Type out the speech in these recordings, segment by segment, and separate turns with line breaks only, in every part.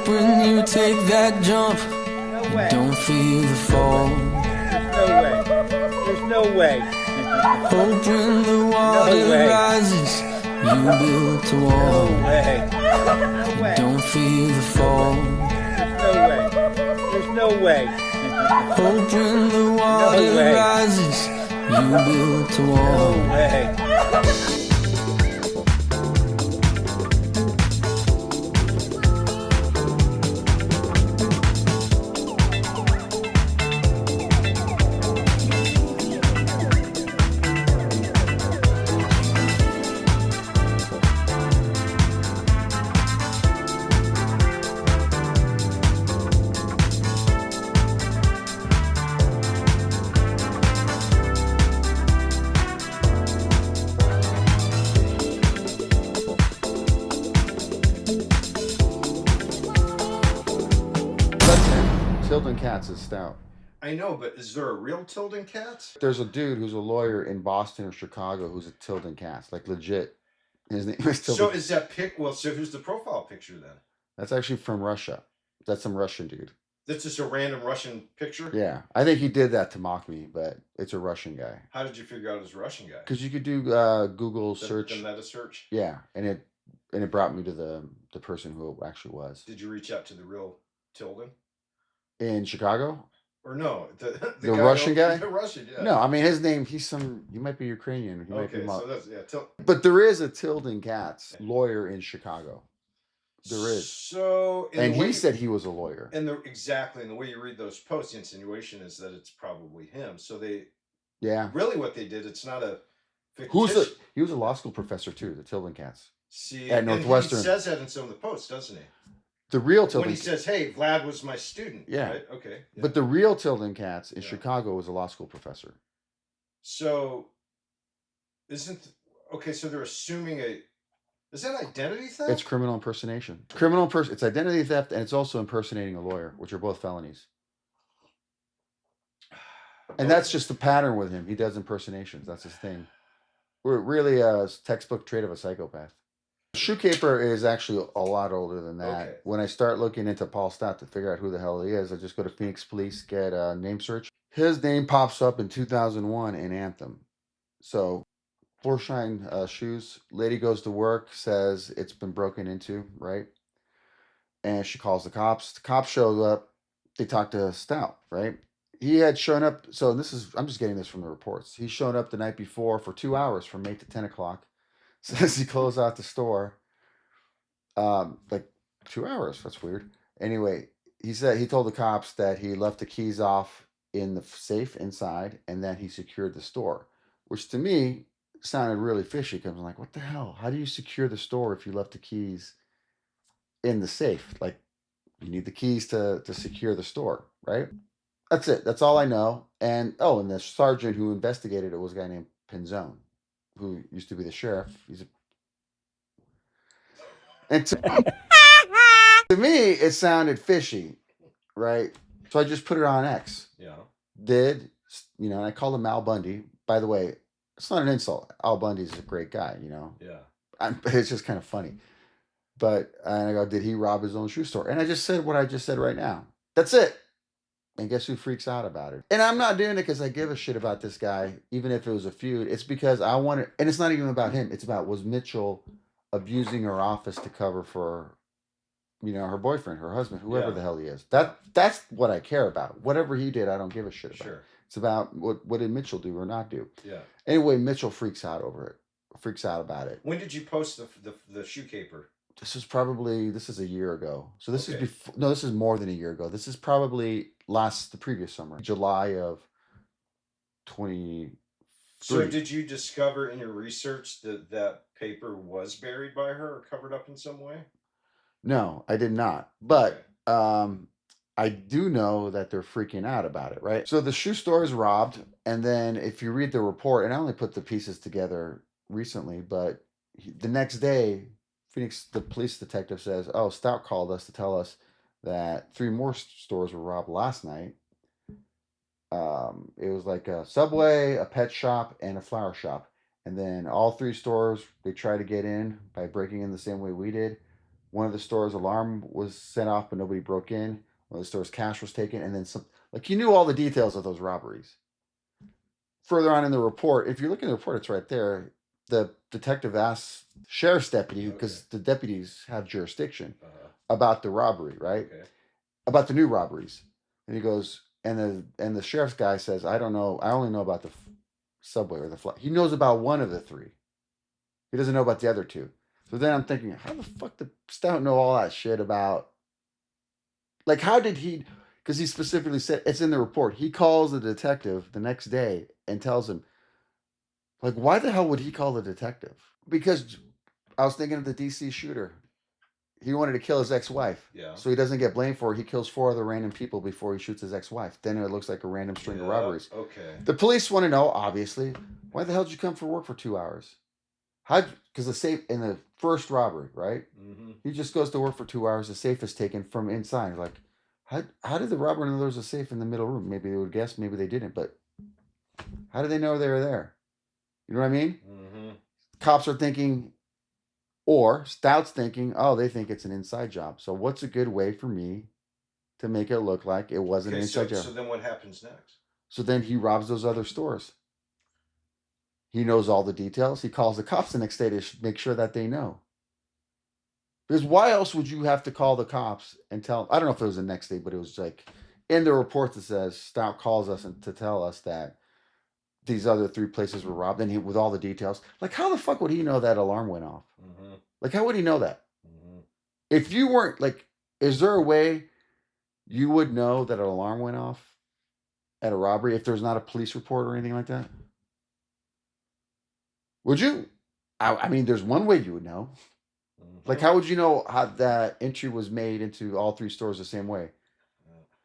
Hope when you take that jump,
No way.
don't feel the fall.
There's no way. There's no way.
Hope when the water
way.
rises, you built a
No
wall.
way. No way.
Don't feel the fall.
There's no way. There's no way.
Hope when the water
way.
rises, you built a wall.
No way.
Tilden Katz is stout.
I know, but is there a real Tilden Katz?
There's a dude who's a lawyer in Boston or Chicago who's a Tilden Katz, like legit. His name is Tilden.
So is that pic? Well, so who's the profile picture then?
That's actually from Russia. That's some Russian dude.
That's just a random Russian picture?
Yeah, I think he did that to mock me, but it's a Russian guy.
How did you figure out it was a Russian guy?
Because you could do Google search.
The meta search?
Yeah, and it brought me to the person who it actually was.
Did you reach out to the real Tilden?
In Chicago?
Or no, the
The Russian guy?
The Russian, yeah.
No, I mean his name. He might be Ukrainian. He might be
Okay, so that's
But there is a Tilden Katz lawyer in Chicago. There is.
So,
And he said he was a lawyer.
And exactly, and the way you read those posts, the insinuation is that it's probably him. So
Yeah.
really what they did, it's not a fictitious.
He was a law school professor too, the Tilden Katz.
See,
at Northwestern.
And he says that in some of the posts, doesn't he?
The real
When
Tilden
he says, "Hey, Vlad was my student."
Yeah.
Right? Okay. Yeah.
But the real Tilden Katz in Chicago was a law school professor.
So, so they're assuming is that identity theft?
It's criminal impersonation. It's identity theft and it's also impersonating a lawyer, which are both felonies. And that's just the pattern with him. He does impersonations. That's his thing. We're really a textbook trait of a psychopath. Shoekeeper is actually a lot older than that.
Okay.
When I start looking into Paul Stott to figure out who the hell he is, I just go to Phoenix Police, get a name search. His name pops up in 2001 in Anthem. So, Florsheim shoes. Lady goes to work, says it's been broken into, right? And she calls the cops. The cops show up. They talk to Stout, right? He had shown up. So I'm just getting this from the reports. He's shown up the night before for 2 hours from 8 to 10 o'clock. Says he closed out the store. Like 2 hours. That's weird. Anyway, he told the cops that he left the keys off in the safe inside and that he secured the store, which to me sounded really fishy because I'm like, what the hell? How do you secure the store if you left the keys in the safe? Like, you need the keys to secure the store, right? That's it. That's all I know. And the sergeant who investigated it was a guy named Pinzone, who used to be the sheriff. And to me, it sounded fishy, right? So I just put it on X.
Yeah.
And I called him Al Bundy. By the way, it's not an insult. Al Bundy's a great guy,
Yeah.
It's just kind of funny. And I go, did he rob his own shoe store? And I just said what I just said right now. That's it. And guess who freaks out about it? And I'm not doing it because I give a shit about this guy, even if it was a feud. It's because I want it. And it's not even about him. It's about, was Mitchell abusing her office to cover for, her boyfriend, her husband, whoever the hell he is. That's what I care about. Whatever he did, I don't give a shit about.
Sure.
It's about what did Mitchell do or not do.
Yeah.
Anyway, Mitchell freaks out over it. Freaks out about it.
When did you post the shoe caper?
This is a year ago. So this
Okay.
is before. No, this is more than a year ago. This is probably the previous summer, July of 20.
So did you discover in your research that paper was buried by her or covered up in some way?
No, I did not. But I do know that they're freaking out about it, right? So the shoe store is robbed, and then if you read the report, and I only put the pieces together recently, but the next day, the police detective says, "Oh, Stout called us to tell us that 3 more stores were robbed last night. It was like a Subway, a pet shop, and a flower shop. And then all 3 stores, they tried to get in by breaking in the same way we did. one of the store's alarm was set off, but nobody broke in. One of the store's cash was taken, and then some. Like he knew all the details of those robberies. Further on in the report, if you look in the report, it's right there. The detective asks sheriff's deputy, because the deputies have jurisdiction, about the robbery, right?
Okay.
About the new robberies, and he goes, and the sheriff's guy says, I don't know, I only know about the subway or the flight. He knows about one of the three. He doesn't know about the other two. So then I'm thinking, how the fuck did Stout know all that shit about? Like, how did he? Because he specifically said it's in the report. He calls the detective the next day and tells him, like, why the hell would he call the detective? Because I was thinking of the DC shooter. He wanted to kill his ex-wife.
Yeah.
So he doesn't get blamed for it. He kills 4 other random people before he shoots his ex-wife. Then it looks like a random string of robberies.
Okay.
The police want to know, obviously, why the hell did you come for work for 2 hours? Because the safe in the first robbery, right?
Mm-hmm.
He just goes to work for 2 hours. The safe is taken from inside. Like, how did the robber know there was a safe in the middle room? Maybe they would guess, maybe they didn't. But how did they know they were there? You know what I mean?
Mm-hmm.
Cops are thinking, or Stout's thinking, oh, they think it's an inside job. So what's a good way for me to make it look like it wasn't an inside job?
So then what happens next?
So then he robs those other stores. He knows all the details. He calls the cops the next day to make sure that they know. Because why else would you have to call the cops and tell? I don't know if it was the next day, but it was like in the report that says Stout calls us to tell us that these other 3 places were robbed, and with all the details. Like, how the fuck would he know that alarm went off?
Mm-hmm.
Like, how would he know that?
Mm-hmm.
If you weren't, like, is there a way you would know that an alarm went off at a robbery if there's not a police report or anything like that? Would you? I mean, there's one way you would know.
Mm-hmm.
Like, how would you know how that entry was made into all 3 stores the same way?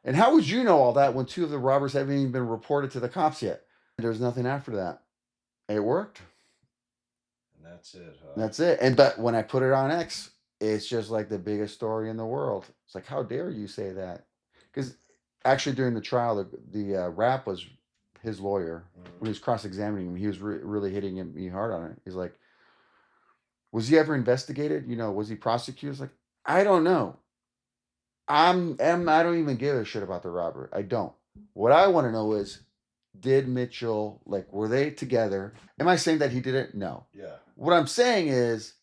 And how would you know all that when 2 of the robbers haven't even been reported to the cops yet? There's nothing after that. It worked.
And that's it, huh?
That's it. But when I put it on X, it's just like the biggest story in the world. It's like, how dare you say that? Because actually during the trial, the rap was his lawyer. When he was cross-examining him, he was really hitting me hard on it. He's like, was he ever investigated? You know, was he prosecuted? It's like, I don't know. I don't even give a shit about the robbery. I don't. What I want to know is, did Mitchell, like, were they together? Am I saying that he did it? No.
Yeah.
What I'm saying is,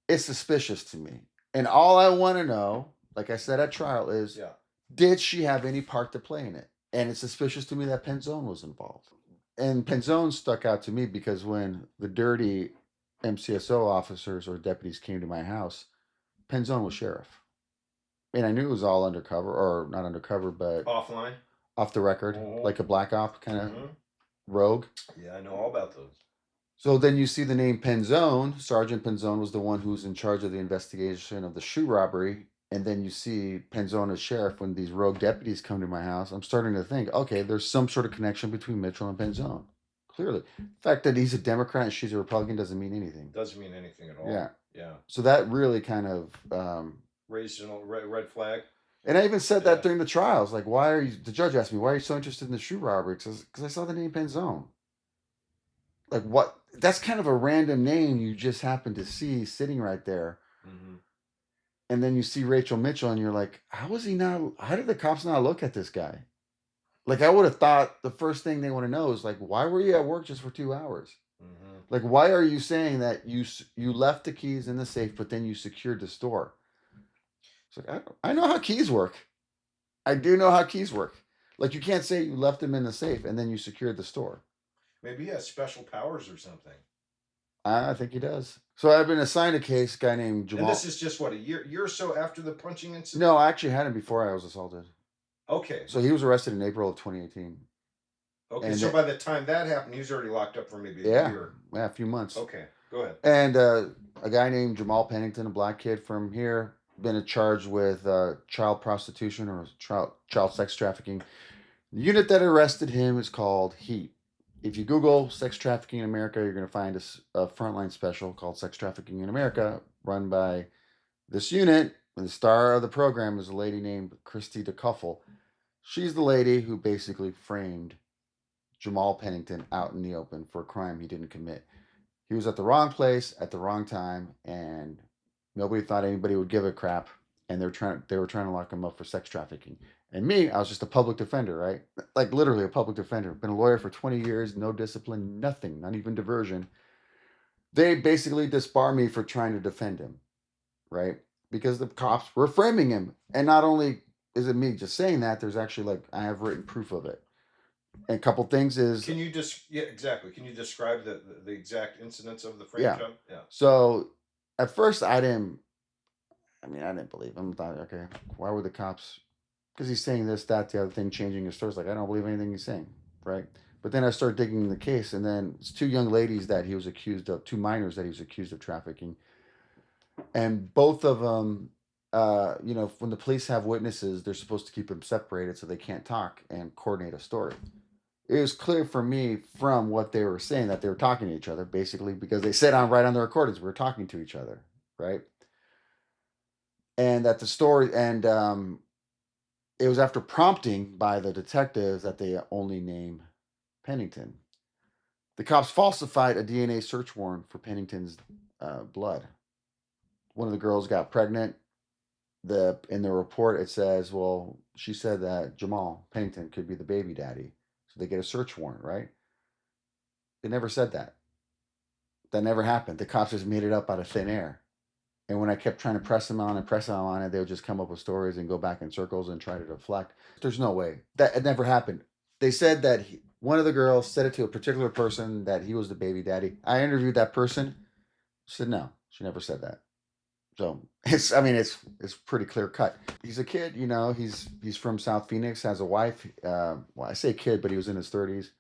it's suspicious to me. And all I want to know, like I said at trial, is, did she have any part to play in it? And it's suspicious to me that Penzone was involved. And Penzone stuck out to me because when the dirty MCSO officers or deputies came to my house, Penzone was sheriff. And I knew it was all undercover, or not undercover, but
Offline?
Off the record, like a black op kind of rogue.
Yeah, I know all about those.
So then you see the name Penzone. Sergeant Penzone was the one who's in charge of the investigation of the shoe robbery. And then you see Penzone as sheriff when these rogue deputies come to my house. I'm starting to think, okay, there's some sort of connection between Mitchell and Penzone. Clearly. The fact that he's a Democrat and she's a Republican doesn't mean anything.
Doesn't mean anything at all.
Yeah.
Yeah.
So that really kind of...
raised a red flag.
And I even said that during the trials. Like, why are you... The judge asked me, why are you so interested in the shoe robbery? Because I saw the name Penzone. Like, what? That's kind of a random name you just happen to see sitting right there. Mm-hmm. And then you see Rachel Mitchell and you're like, how did the cops not look at this guy? Like, I would have thought the first thing they want to know is, like, why were you at work just for 2 hours? Mm-hmm. Like, why are you saying that you left the keys in the safe, but then you secured the store? It's like, I know how keys work. I do know how keys work. Like, you can't say you left them in the safe and then you secured the store.
Maybe he has special powers or something.
I think he does. So I've been assigned a case, guy named Jamal.
And this is just, what, a year or so after the punching incident?
No, I actually had him before I was assaulted.
Okay.
So he was arrested in April of 2018.
Okay, and so by the time that happened, he was already locked up for maybe a year.
Yeah, a few months.
Okay, go ahead.
And a guy named Jamal Pennington, a black kid from here, been charged with child prostitution or child sex trafficking. The unit that arrested him is called HEAT. If you Google sex trafficking in America, you're going to find a frontline special called Sex Trafficking in America, run by this unit. And the star of the program is a lady named Christy DeCuffle. She's the lady who basically framed Jamal Pennington out in the open for a crime he didn't commit. He was at the wrong place at the wrong time, and Nobody thought anybody would give a crap, and they were trying to lock him up for sex trafficking. And me, I was just a public defender, right? Like literally a public defender. Been a lawyer for 20 years, no discipline, nothing, not even diversion. They basically disbar me for trying to defend him, right? Because the cops were framing him. And not only is it me just saying that, there's actually like I have written proof of it. And a couple things is
Can you yeah, exactly. Can you describe the exact incidents of the frame
yeah.
job? Yeah.
So at first I didn't believe him. I thought, okay, why were the cops? Because he's saying this, that, the other thing, changing his stories. Like, I don't believe anything he's saying, right? But then I started digging the case, and then it's two young ladies that he was accused of, two minors that he was accused of trafficking. And both of them, when the police have witnesses, they're supposed to keep them separated so they can't talk and coordinate a story. It was clear for me from what they were saying that they were talking to each other, basically, because they said right on the recordings, we were talking to each other, right? And that the story, and it was after prompting by the detectives that they only name Pennington. The cops falsified a DNA search warrant for Pennington's blood. One of the girls got pregnant. In the report it says, well, she said that Jamal Pennington could be the baby daddy, so they get a search warrant, right? They never said that. That never happened. The cops just made it up out of thin air. And when I kept trying to press them on it, they would just come up with stories and go back in circles and try to deflect. There's no way. That it never happened. They said that one of the girls said it to a particular person that he was the baby daddy. I interviewed that person. She said no. She never said that. So it's pretty clear cut. He's a kid, he's from South Phoenix, has a wife. Well, I say kid, but he was in his 30s.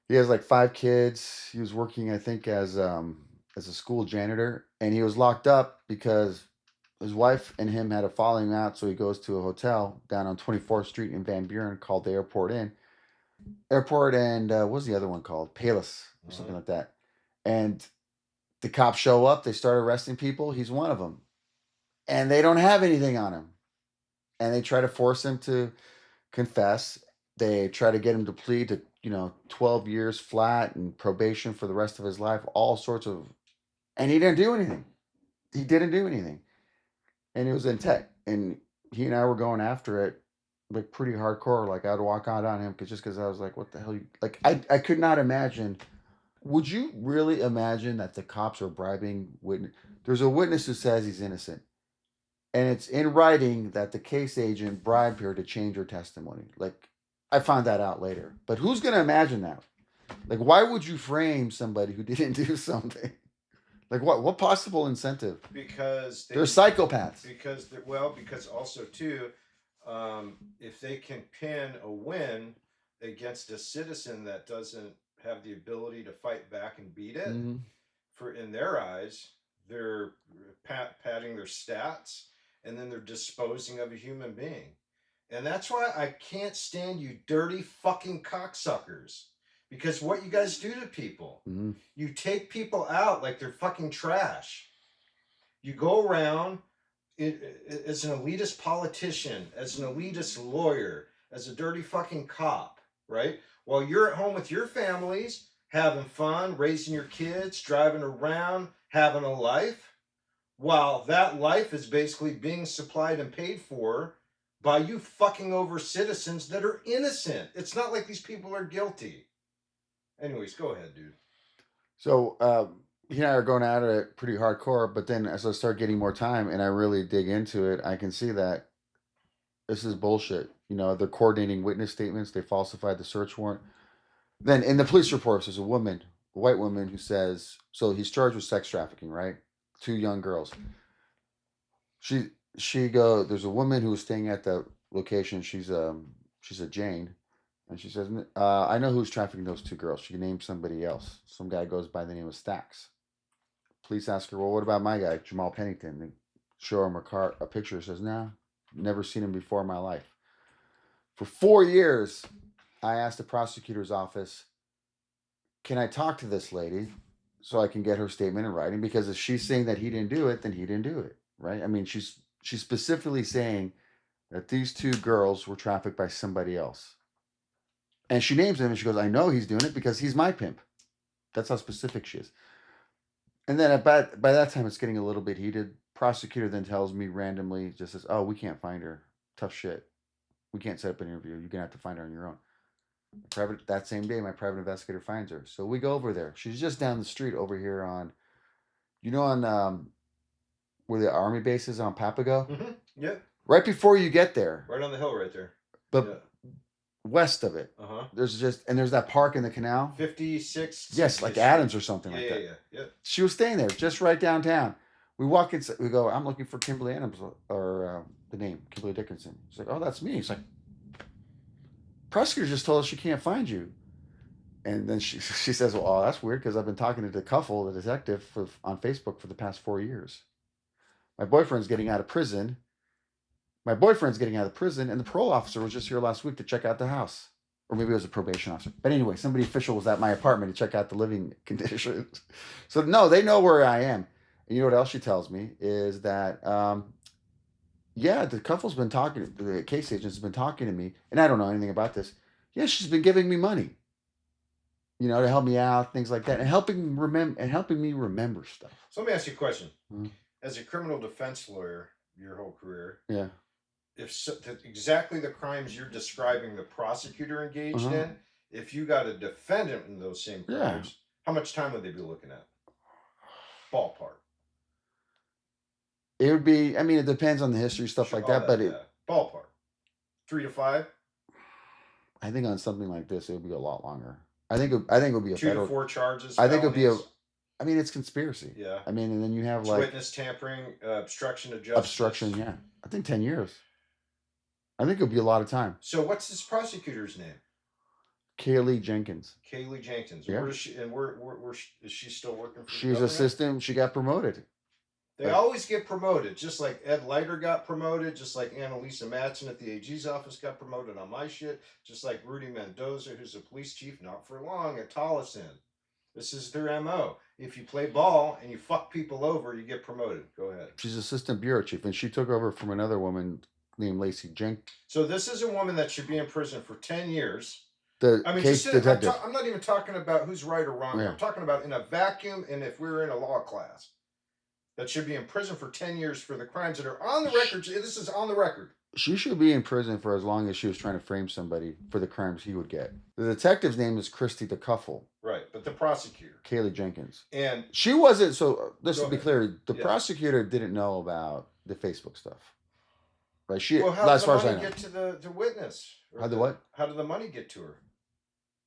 He has like 5 kids. He was working, I think, as a school janitor, and he was locked up because his wife and him had a falling out. So he goes to a hotel down on 24th Street in Van Buren called the Airport Inn. Airport and what was the other one called? Payless or something like that. And the cops show up. They start arresting people. He's one of them, and they don't have anything on him. And they try to force him to confess. They try to get him to plead to 12 years flat and probation for the rest of his life. All sorts of. And he didn't do anything. He didn't do anything. And it was in tech. And he and I were going after it like pretty hardcore. Like I'd walk out on him because I was like, what the hell? I could not imagine. Would you really imagine that the cops are bribing witness? There's a witness who says he's innocent. And it's in writing that the case agent bribed her to change her testimony. Like I found that out later. But who's going to imagine that? Like, why would you frame somebody who didn't do something? Like what possible incentive?
Because
they're psychopaths.
Because also too, if they can pin a win against a citizen that doesn't have the ability to fight back and beat it, in their eyes, they're padding their stats, and then they're disposing of a human being. And that's why I can't stand you dirty fucking cocksuckers. Because what you guys do to people, you take people out like they're fucking trash. You go around as an elitist politician, as an elitist lawyer, as a dirty fucking cop, right? While you're at home with your families, having fun, raising your kids, driving around, having a life, while that life is basically being supplied and paid for by you fucking over citizens that are innocent. It's not like these people are guilty. Anyways, go ahead, dude.
So he and I are going at it pretty hardcore, but then as I start getting more time and I really dig into it, I can see that this is bullshit. They're coordinating witness statements. They falsified the search warrant. Then in the police reports, there's a white woman who says, so he's charged with sex trafficking, right? 2 young girls. There's a woman who was staying at the location. She's a Jane. And she says, I know who's trafficking those 2 girls. She named somebody else. Some guy goes by the name of Stacks. Police ask her, well, what about my guy, Jamal Pennington? They show him a picture. Says, nah, never seen him before in my life. For 4 years, I asked the prosecutor's office, can I talk to this lady so I can get her statement in writing? Because if she's saying that he didn't do it, then he didn't do it, right? I mean, she's specifically saying that these 2 girls were trafficked by somebody else. And she names him and she goes, I know he's doing it because he's my pimp. That's how specific she is. And then by that time, it's getting a little bit heated. Prosecutor then tells me randomly, just says, "Oh, we can't find her. Tough shit. We can't set up an interview. You're gonna have to find her on your own." That same day, my private investigator finds her. So we go over there. She's just down the street over here on, on where the army base is on Papago.
Mm-hmm. Yeah.
Right before you get there,
Right on the hill, right there.
but west of it, there's that park in the canal.
56.
Yes, like Adams or something like that.
Yeah.
She was staying there, just right downtown. We walk in. We go, "I'm looking for Kimberly Adams," or the name Kimberly Dickinson. She's like, "Oh, that's me." He's like, "Prosecutor just told us she can't find you." And then she says, "Well, that's weird because I've been talking to Cuffle, the detective, on Facebook for the past 4 years. My boyfriend's getting out of prison. And the parole officer was just here last week to check out the house. Or maybe it was a probation officer. But anyway, somebody official was at my apartment to check out the living conditions. So, no, they know where I am. And you know what else she tells me is that, the Cuffle's been talking, the case agent's been talking to me, and I don't know anything about this. Yeah, she's been giving me money, to help me out, things like that, and helping me remember stuff."
So let me ask you a question. As a criminal defense lawyer, your whole career, exactly the crimes you're describing the prosecutor engaged in, if you got a defendant in those same crimes, how much time would they be looking at? Ballpark.
It would be, it depends on the history, stuff like that, but
ballpark. 3 to 5?
I think on something like this, it would be a lot longer. I think it would be a
2 to 4 charges.
I think it would be it's conspiracy.
Yeah.
And then you have
witness tampering, obstruction of justice.
Obstruction, yeah. I think 10 years. I think it would be a lot of time.
So what's this prosecutor's name?
Kaylee Jenkins.
Kaylee Jenkins.
Yeah.
Where is she? And where is she still working for?
She's assistant. She got promoted.
They always get promoted, just like Ed Leiter got promoted, just like Annalisa Matson at the AG's office got promoted on my shit, just like Rudy Mendoza, who's a police chief, not for long, at Tolleson. This is their MO. If you play ball and you fuck people over, you get promoted. Go ahead.
She's assistant bureau chief, and she took over from another woman named Lacey Jenkins.
So this is a woman that should be in prison for 10 years.
Case detective.
I'm not even talking about who's right or wrong. Yeah. I'm talking about in a vacuum, and if we were in a law class, that should be in prison for 10 years for the crimes that are on the record. This is on the record.
She should be in prison for as long as she was trying to frame somebody for the crimes he would get. The detective's name is Christy DeCuffle.
Right, but the prosecutor.
Kaylee Jenkins.
And
she wasn't, so let's be clear, the prosecutor didn't know about the Facebook stuff. Right?
How did the money get to the witness?
How did what?
How did the money get to her?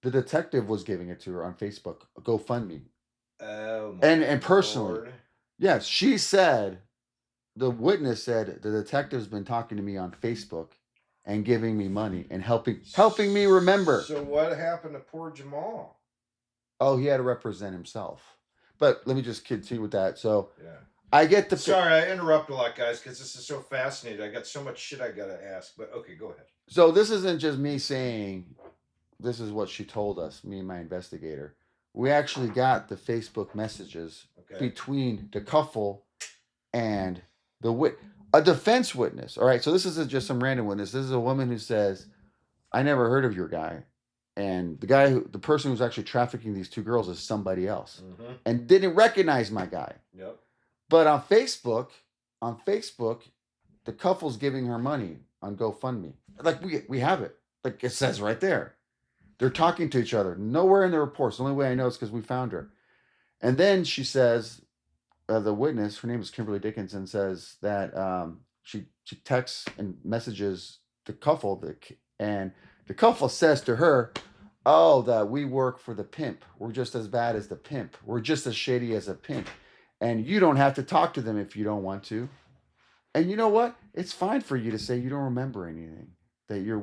The detective was giving it to her on Facebook, GoFundMe.
Oh, my
and personally.
Lord.
Yes, she said, the witness said, the detective's been talking to me on Facebook and giving me money and helping me remember.
So what happened to poor Jamal?
Oh, he had to represent himself. But let me just continue with that. So I get the...
Sorry, I interrupt a lot, guys, because this is so fascinating. I got so much shit I got to ask. But okay, go ahead.
So this isn't just me saying, this is what she told us, me and my investigator. We actually got the Facebook messages between the couple and a defense witness. All right, so this isn't just some random witness. This is a woman who says, "I never heard of your guy," and the person who's actually trafficking these two girls is somebody else, and didn't recognize my guy.
Yep.
But on Facebook, the couple's giving her money on GoFundMe. Like we have it. Like it says right there. They're talking to each other. Nowhere in the reports. The only way I know is because we found her. And then she says, the witness, her name is Kimberly Dickinson, says that she texts and messages the couple, and the couple says to her, "Oh, that we work for the pimp. We're just as bad as the pimp. We're just as shady as a pimp. And you don't have to talk to them if you don't want to. And you know what? It's fine for you to say you don't remember anything, that your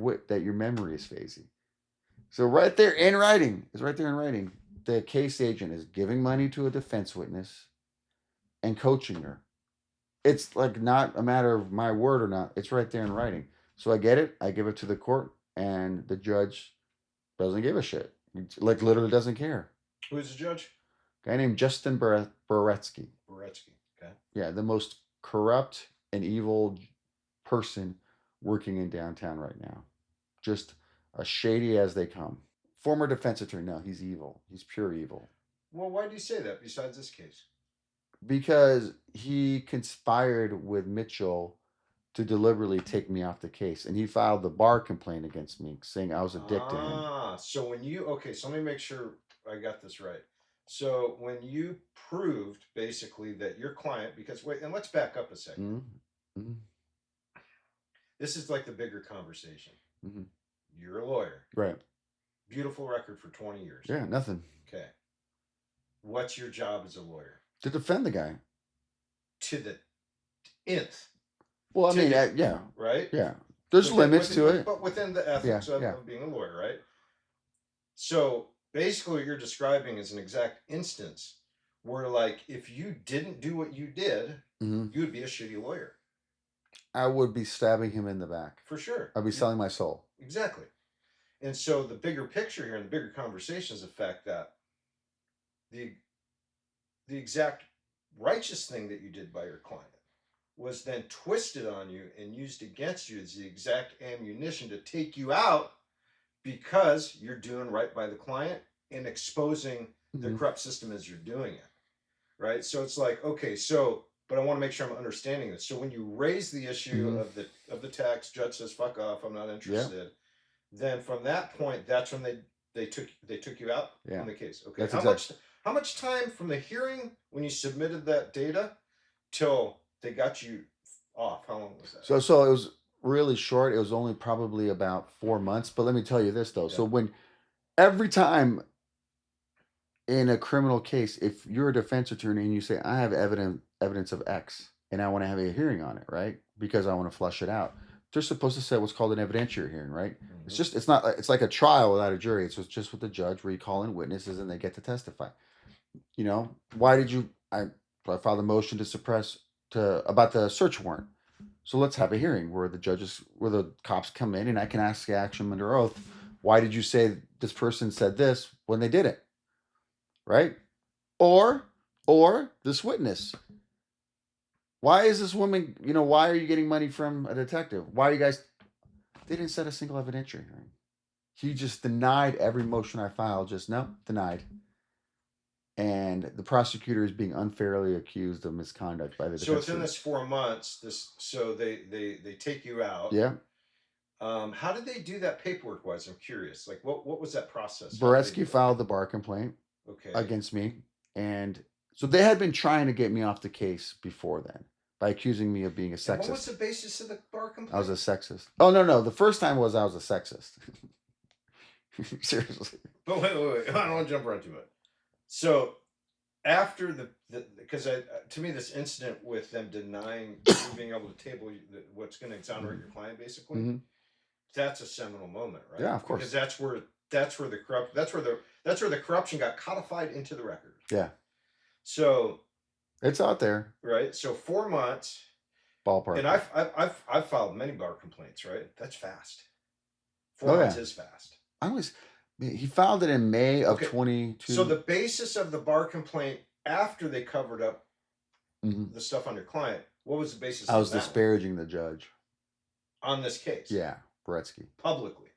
memory is phasey." So right there in writing, the case agent is giving money to a defense witness and coaching her. It's like not a matter of my word or not. It's right there in writing. So I get it. I give it to the court, and the judge doesn't give a shit. Like literally doesn't care.
Who's the judge?
A guy named Justin Boretsky.
Boretsky. Okay.
Yeah, the most corrupt and evil person working in downtown right now. Just as shady as they come. Former defense attorney. No, he's evil. He's pure evil.
Well, why do you say that besides this case?
Because he conspired with Mitchell to deliberately take me off the case, and he filed the bar complaint against me, saying I was a dick to him.
So when you so let me make sure I got this right. So when you proved basically that your client, because wait, and let's back up a second.
Mm-hmm.
This is like the bigger conversation.
Mm-hmm.
You're a lawyer,
right?
Beautiful record for 20 years.
Yeah, nothing.
Okay. What's your job as a lawyer?
To defend the guy.
To the nth.
Well, I mean, yeah.
Right?
Yeah. There's limits to it.
But within the ethics of being a lawyer, right? So basically what you're describing is an exact instance where, like, if you didn't do what you did, you would be a shitty lawyer.
I would be stabbing him in the back.
For sure.
I'd be selling my soul.
Exactly. And so the bigger picture here and the bigger conversation is the fact that the exact righteous thing that you did by your client was then twisted on you and used against you as the exact ammunition to take you out because you're doing right by the client and exposing the corrupt system as you're doing it. Right? So it's like, okay, so, but I want to make sure I'm understanding this. So when you raise the issue of the tax, judge says, fuck off, I'm not interested. Yeah. Then from that point, that's when they took you out from the case. Okay. That's how much time from the hearing when you submitted that data till they got you off? How long was that?
So it was really short. It was only probably about 4 months. But let me tell you this though. Yeah. So when every time in a criminal case, if you're a defense attorney and you say, I have evidence of X and I want to have a hearing on it, right? Because I want to flush it out. They're supposed to say what's called an evidentiary hearing, right? It's like a trial without a jury. It's just with the judge where you call in witnesses and they get to testify. You know, why did I filed a motion to suppress about the search warrant. So let's have a hearing where the cops come in and I can ask them under oath, why did you say this person said this when they didn't? Right? Or this witness. Why is this woman, why are you getting money from a detective? Why are you guys, they didn't set a single evidentiary hearing. He just denied every motion I filed, denied. And the prosecutor is being unfairly accused of misconduct by the defense.
So within this 4 months, they take you out.
Yeah.
How did they do that paperwork wise? I'm curious. Like what was that process?
Boretsky filed the bar complaint against me. And so they had been trying to get me off the case before then by accusing me of being a sexist. And
what was the basis of the bar complaint?
I was a sexist. Oh, no. The first time was I was a sexist. Seriously.
But wait. I don't want to jump around too much. So after because to me this incident with them denying being able to table what's going to exonerate your client basically, that's a seminal moment, right?
Yeah, of course.
Because that's where the corruption got codified into the record.
Yeah.
So
it's out there,
right? So 4 months,
ballpark.
And I've filed many bar complaints, right? That's fast. 4 months is fast.
He filed it in May of 22.
So the basis of the bar complaint after they covered up the stuff on your client, what was the basis?
I was disparaging the judge
on this case.
Yeah, Boretsky
publicly.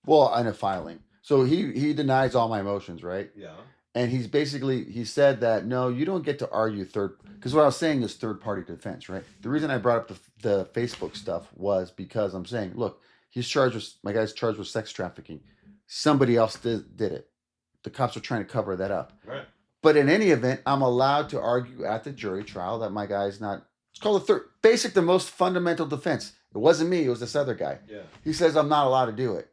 Well, in a filing. So he denies all my motions, right?
Yeah.
And he said that no, you don't get to argue because what I was saying is third party defense, right? The reason I brought up the Facebook stuff was because I'm saying, look, my guy's charged with sex trafficking. Somebody else did it. The cops are trying to cover that up.
Right.
But in any event, I'm allowed to argue at the jury trial that my guy's not. It's called the most fundamental defense. It wasn't me. It was this other guy.
Yeah.
He says I'm not allowed to do it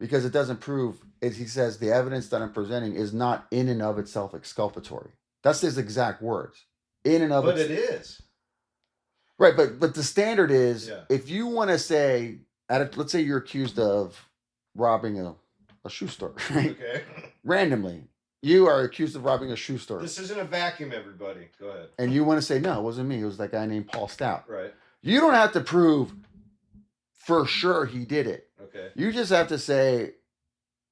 because it doesn't prove. He says the evidence that I'm presenting is not in and of itself exculpatory. That's his exact words. In and of itself.
But it is.
Right, but the standard is if you want to say, let's say you're accused of robbing a shoe store, right?
Okay.
Randomly. You are accused of robbing a shoe store.
This isn't a vacuum, everybody. Go ahead.
And you want to say, no, it wasn't me. It was that guy named Paul Stout.
Right.
You don't have to prove for sure he did it.
Okay.
You just have to say,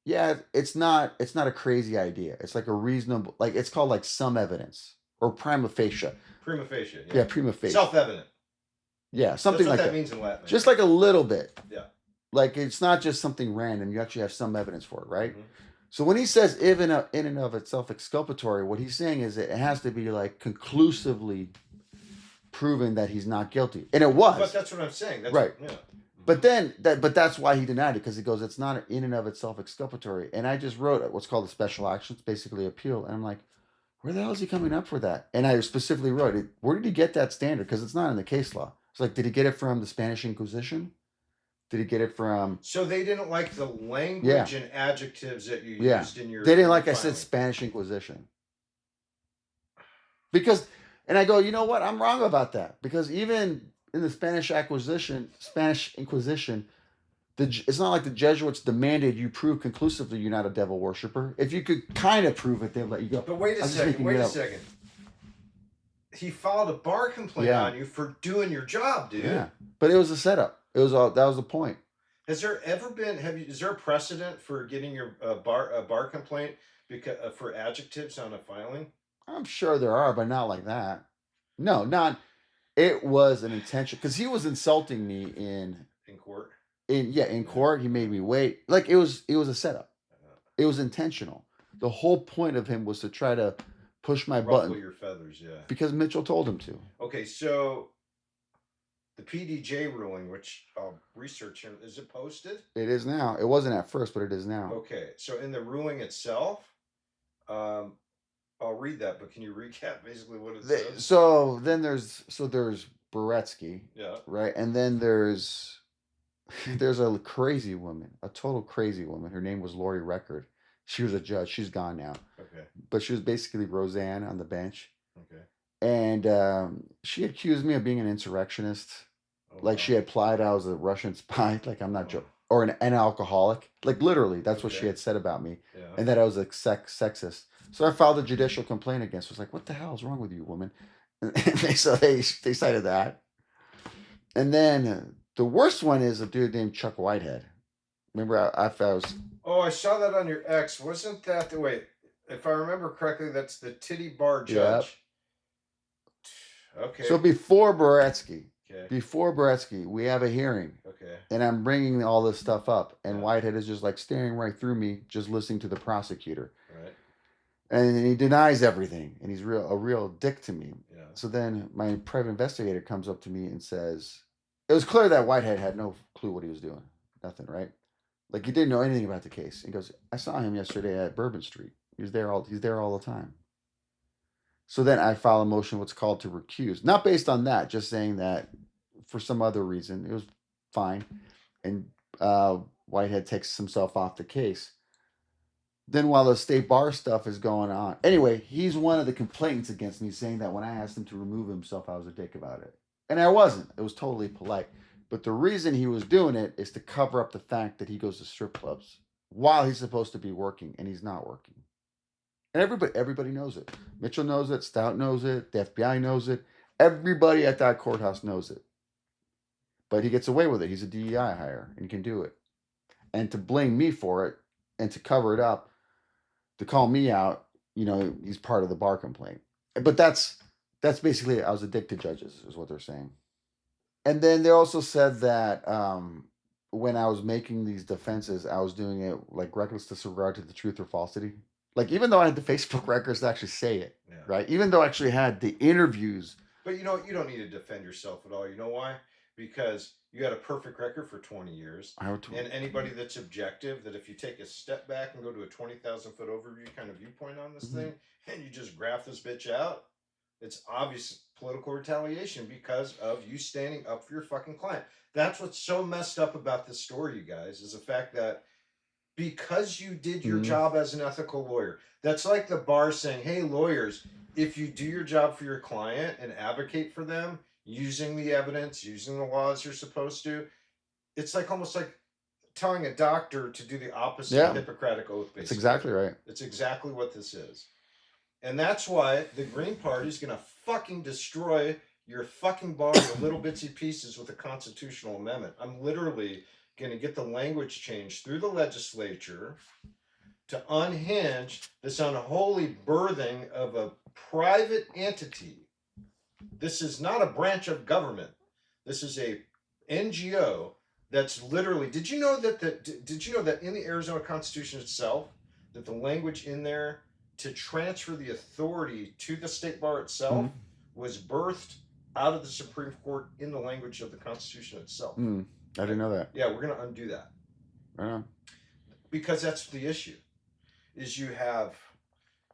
yeah, it's not a crazy idea. It's like a reasonable, it's called like some evidence or prima facie.
Prima facie.
Yeah, prima facie.
Self-evident.
Yeah, something like that.
That's what that means in Latin.
Just like a little bit.
Yeah.
Like it's not just something random. You actually have some evidence for it, right? So when he says in and of itself exculpatory, what he's saying is it has to be like conclusively proven that he's not guilty, and it was.
But that's what I'm saying. That's
Right.
Yeah.
But then that's why he denied it, because he goes, it's not in and of itself exculpatory. And I just wrote what's called a special action, it's basically appeal, and I'm like, where the hell is he coming up for that? And I specifically wrote it. Where did he get that standard? Because it's not in the case law. It's like, did he get it from the Spanish Inquisition? Did he get it from?
So they didn't like the language and adjectives that you used in your.
They didn't like I
filing.
said Spanish Inquisition. Because, and I go, you know what? I'm wrong about that, because even in the Spanish Inquisition, it's not like the Jesuits demanded you prove conclusively you're not a devil worshiper. If you could kind of prove it, they'd let you go.
But wait a second. He filed a bar complaint on you for doing your job, dude.
Yeah, but it was a setup. It was all, that was the point.
Has there ever been? Is there a precedent for getting your bar complaint because for adjectives on a filing?
I'm sure there are, but not like that. No, not. It was an intention, because he was insulting me in
court.
In court, he made me wait. Like it was a setup. It was intentional. The whole point of him was to try to push my button.
Ruffle your feathers, yeah.
Because Mitchell told him to.
Okay, so the PDJ ruling, which I'll research here, is it posted?
It is now. It wasn't at first, but it is now.
Okay, so in the ruling itself, I'll read that, but can you recap basically what it says?
So then there's Boretsky.
Yeah.
Right, and then there's a crazy woman, a total crazy woman. Her name was Lori Record. She was a judge. She's gone now.
Okay.
But she was basically Roseanne on the bench.
Okay.
And she accused me of being an insurrectionist. Oh, like, wow. She implied I was a Russian spy. Like, I'm not joking. Or an alcoholic. Like, literally, that's what she had said about me. Yeah. And that I was a sexist. So I filed a judicial complaint against her. I was like, what the hell is wrong with you, woman? And they cited that. And then the worst one is a dude named Chuck Whitehead. Remember, I was...
Oh, I saw that on your X. Wasn't that the... Wait, if I remember correctly, that's the titty bar judge. Yep. Okay.
So before Boretsky, we have a hearing. Okay. And I'm bringing all this stuff up. And Whitehead is just like staring right through me, just listening to the prosecutor. Right. And he denies everything. And he's a real dick to me. Yeah. So then my private investigator comes up to me and says... It was clear that Whitehead had no clue what he was doing. Nothing, right? Like, he didn't know anything about the case. He goes, I saw him yesterday at Bourbon Street. He's there all the time. So then I file a motion what's called to recuse. Not based on that, just saying that for some other reason. It was fine. And Whitehead takes himself off the case. Then while the state bar stuff is going on. Anyway, he's one of the complainants against me, saying that when I asked him to remove himself, I was a dick about it. And I wasn't. It was totally polite. But the reason he was doing it is to cover up the fact that he goes to strip clubs while he's supposed to be working, and he's not working. And everybody knows it. Mitchell knows it. Stout knows it. The FBI knows it. Everybody at that courthouse knows it. But he gets away with it. He's a DEI hire, and he can do it. And to blame me for it, and to cover it up, to call me out, he's part of the bar complaint. But that's basically it. I was a dick to judges, is what they're saying. And then they also said that when I was making these defenses, I was doing it like reckless disregard to the truth or falsity. Like, even though I had the Facebook records to actually say it, right? Even though I actually had the interviews.
But you don't need to defend yourself at all. You know why? Because you had a perfect record for 20 years. And anybody that's objective, that if you take a step back and go to a 20,000-foot overview kind of viewpoint on this thing, and you just graph this bitch out, it's obvious political retaliation because of you standing up for your fucking client. That's what's so messed up about this story, you guys, is the fact that because you did your job as an ethical lawyer, that's like the bar saying, hey, lawyers, if you do your job for your client and advocate for them using the evidence, using the laws you're supposed to, it's like almost like telling a doctor to do the opposite of Hippocratic Oath, basically.
That's exactly right.
It's exactly what this is. And that's why the Green Party is going to fucking destroy your fucking bar into little bitsy pieces with a constitutional amendment. I'm literally going to get the language changed through the legislature to unhinge this unholy birthing of a private entity. This is not a branch of government. This is a NGO that's literally... Did you know that in the Arizona Constitution itself, that the language in there to transfer the authority to the state bar itself was birthed out of the Supreme Court in the language of the Constitution itself.
I didn't know that.
Yeah, we're going to undo that.
Right on.
Because that's the issue. Is you have,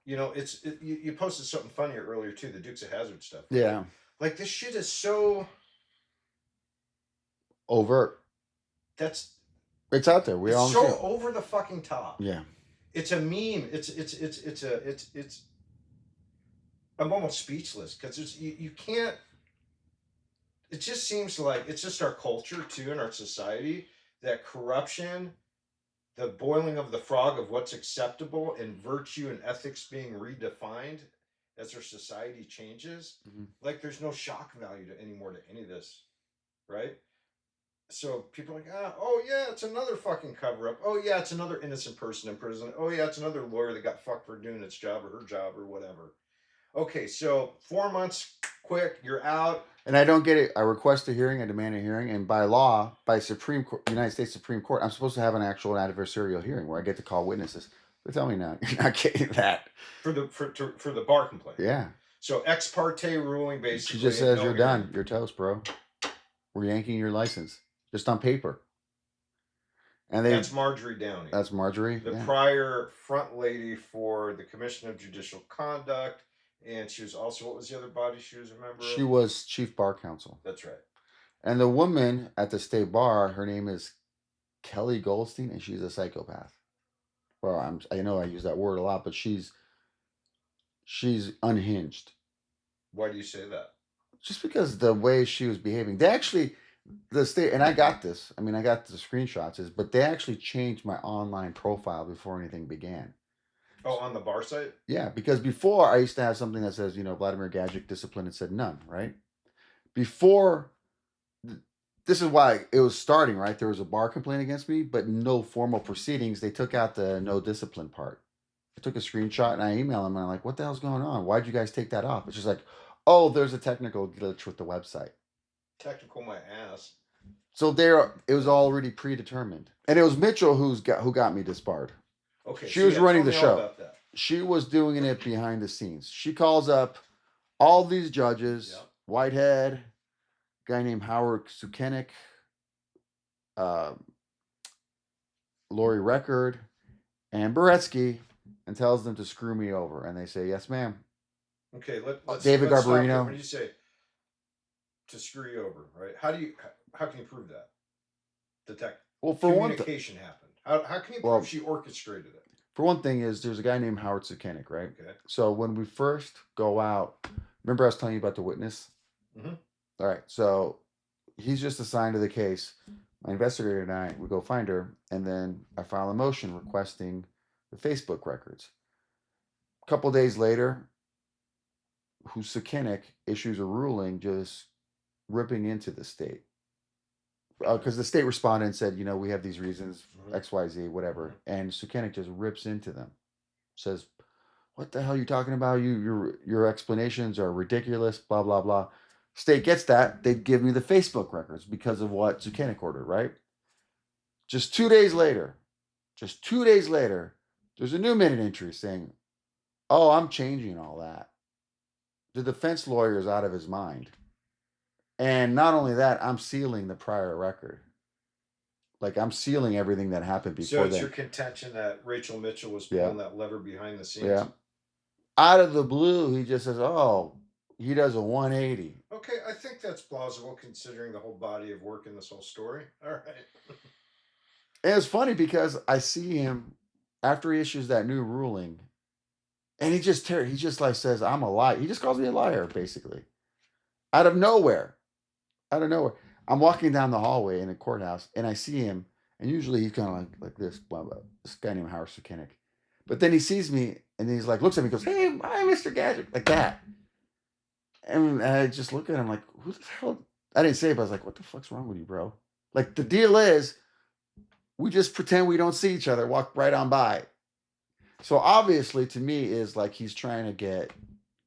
you know, you posted something funny earlier too, the Dukes of Hazzard stuff. Right?
Yeah.
Like this shit is so
overt. It's out there.
It's so over the fucking top.
Yeah.
It's a meme. I'm almost speechless because you can't. It just seems like it's just our culture too in our society that corruption, the boiling of the frog of what's acceptable, and virtue and ethics being redefined as our society changes. Like there's no shock value to anymore to any of this, right? So people are like, oh yeah, it's another fucking cover up. Oh yeah, it's another innocent person in prison. Oh yeah, it's another lawyer that got fucked for doing its job or her job or whatever. Okay, so 4 months, quick, you're out.
And I don't get it. I request a hearing, I demand a hearing, and by law, by Supreme Court, United States Supreme Court, I'm supposed to have an actual adversarial hearing where I get to call witnesses. But tell me now, you're not getting that
for the bar complaint.
Yeah.
So ex parte ruling basically.
She just says you're done. You're toast, bro. We're yanking your license just on paper. And
that's Marjorie Downey.
That's Marjorie.
The prior front lady for the Commission of Judicial Conduct. And she was also, what was the other body she was a member of?
She was Chief Bar Counsel.
That's right.
And the woman at the state bar, her name is Kelly Goldstein, and she's a psychopath. Well, I know I use that word a lot, but she's unhinged.
Why do you say that?
Just because the way she was behaving. They actually, the state, and I got this. I mean, I got the screenshots, but they actually changed my online profile before anything began.
Oh, on the bar site?
Yeah, because before I used to have something that says, Vladimir Gajic discipline, it said none, right? Before, this is why it was starting, right? There was a bar complaint against me, but no formal proceedings. They took out the no discipline part. I took a screenshot and I emailed them and I'm like, what the hell's going on? Why'd you guys take that off? It's just like, oh, there's a technical glitch with the website.
Technical my ass.
So it was already predetermined. And it was Mitchell who got me disbarred.
Okay,
she was running the show. She was doing it behind the scenes. She calls up all these judges, Whitehead, guy named Howard Sukenik, Lori Record, and Beretsky, and tells them to screw me over. And they say, yes, ma'am.
Okay, let's
David Garbarino.
When you say to screw you over, right? How can you prove that?
Well, for
communication happened. How can you prove she orchestrated it?
For one thing is there's a guy named Howard Sukenik, right?
Okay.
So when we first go out, remember I was telling you about the witness?
Mm-hmm.
All right. So he's just assigned to the case. My investigator and I, we go find her, and then I file a motion requesting the Facebook records. A couple days later, Sukenik issues a ruling just ripping into the state. Because the state responded and said, we have these reasons, X, Y, Z, whatever. And Sukenik just rips into them. Says, what the hell are you talking about? Your explanations are ridiculous, blah, blah, blah. State gets that. They'd give me the Facebook records because of what Sukenik ordered, right? Just 2 days later, there's a new minute entry saying, oh, I'm changing all that. The defense lawyer is out of his mind. And not only that, I'm sealing the prior record. Like, I'm sealing everything that happened before
So it's
then.
your contention that Rachel Mitchell was pulling that lever behind the scenes?
Yeah. Out of the blue, he just says, oh, he does a 180.
Okay, I think that's plausible considering the whole body of work in this whole story. All right.
And it's funny because I see him after he issues that new ruling, and he just like says, I'm a liar. He just calls me a liar, basically. Out of nowhere. I'm walking down the hallway in a courthouse, and I see him, and usually he's kind of like this, blah, blah, this guy named Howard Sukenik. But then he sees me, and he's like, looks at me, and goes, hey, hi, Mr. Gajic, like that. And I just look at him like, who the hell? I didn't say it, but I was like, what the fuck's wrong with you, bro? Like, the deal is, we just pretend we don't see each other, walk right on by. So obviously, to me, is like he's trying to get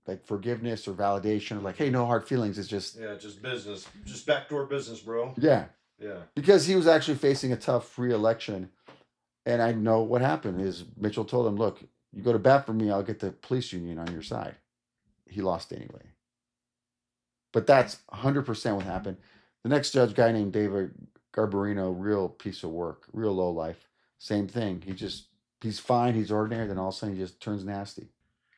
like forgiveness or validation, or like, hey, no hard feelings. It's just
just business, just backdoor business, bro.
Yeah.
Yeah.
Because he was actually facing a tough re-election, And I know what happened is Mitchell told him, look, you go to bat for me, I'll get the police union on your side. He lost anyway. But that's 100% what happened. The next judge, guy named David Garbarino, real piece of work, real low life. Same thing. He's fine, he's ordinary, then all of a sudden he just turns nasty.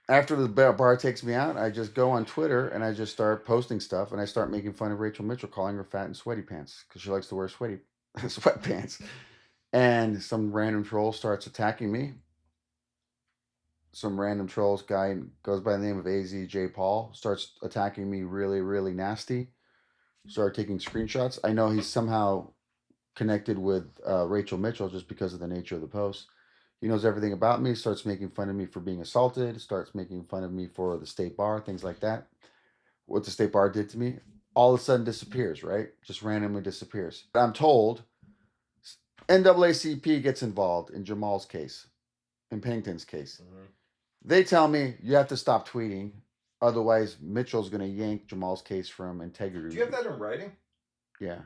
After the bar takes me out, I just go on Twitter and I just start posting stuff, and I start making fun of Rachel Mitchell, calling her fat and sweaty pants because she likes to wear sweatpants. And some random troll starts attacking me. Some random trolls guy goes by the name of AZJ Paul starts attacking me really, really nasty. Start taking screenshots. I know he's somehow connected with Rachel Mitchell just because of the nature of the post. He knows everything about me, starts making fun of me for being assaulted, starts making fun of me for the state bar, things like that. What the state bar did to me, all of a sudden disappears, right? Just randomly disappears. I'm told NAACP gets involved in Jamal's case, in Pennington's case. Mm-hmm. They tell me you have to stop tweeting, otherwise Mitchell's going to yank Jamal's case from integrity.
Do you have that in writing?
Yeah.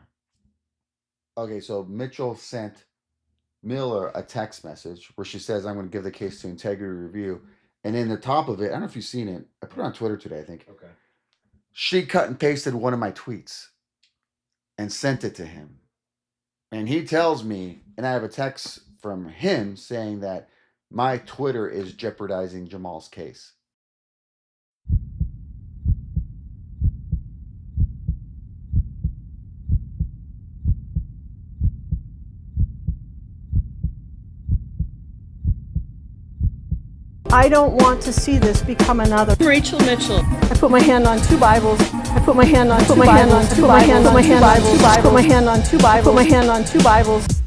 Okay, so Mitchell sent Miller a text message where she says, I'm going to give the case to integrity review. And in the top of it, I don't know if you've seen it. I put it on Twitter today, I think.
Okay.
She cut and pasted one of my tweets and sent it to him. And he tells me, and I have a text from him saying that my Twitter is jeopardizing Jamal's case.
I don't want to see this become another
Rachel Mitchell.
I put my hand on two Bibles. I put my hand on two Bibles. I put my hand on two Bibles. I put my hand on two Bibles. I put my hand on two Bibles.